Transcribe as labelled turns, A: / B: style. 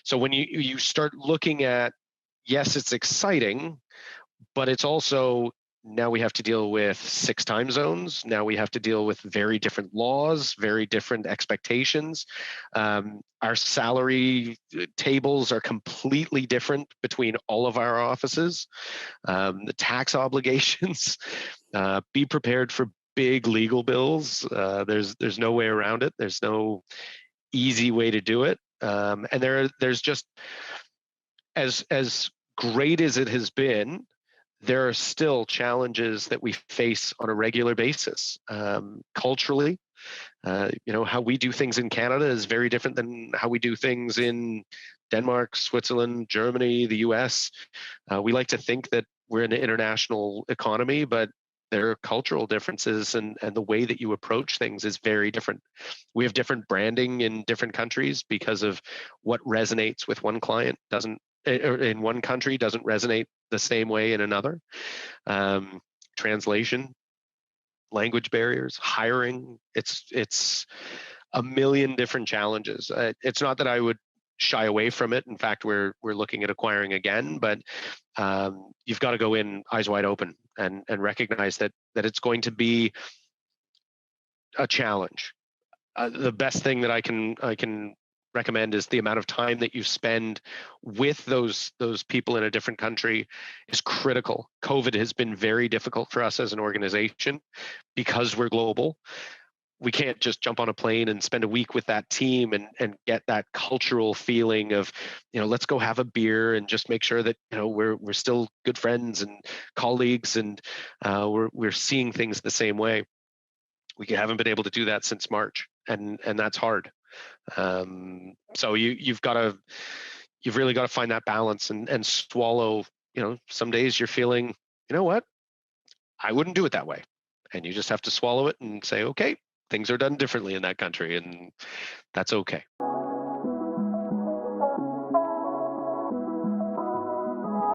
A: So when you start looking at, yes, it's exciting, but it's also, now we have to deal with 6 time zones. Now we have to deal with very different laws, very different expectations. Our salary tables are completely different between all of our offices. The tax obligations, be prepared for big legal bills. There's no way around it. There's no easy way to do it. And there's just, as great as it has been, there are still challenges that we face on a regular basis. Culturally, how we do things in Canada is very different than how we do things in Denmark, Switzerland, Germany, the US. We like to think that we're an international economy, but there are cultural differences, and the way that you approach things is very different. We have different branding in different countries because of what resonates with one client doesn't, or in one country doesn't resonate the same way in another. Translation, language barriers, hiring, it's a million different challenges. It's not that I would shy away from it. In fact, we're looking at acquiring again, but you've got to go in eyes wide open and recognize that it's going to be a challenge. The best thing that I can recommend is the amount of time that you spend with those people in a different country is critical. COVID has been very difficult for us as an organization because we're global. We can't just jump on a plane and spend a week with that team and get that cultural feeling of, let's go have a beer and just make sure that we're still good friends and colleagues, and we're seeing things the same way. We haven't been able to do that since March, and that's hard. So you've really got to find that balance and swallow. Some days you're feeling, what, I wouldn't do it that way, and you just have to swallow it and say, okay, things are done differently in that country, and that's okay.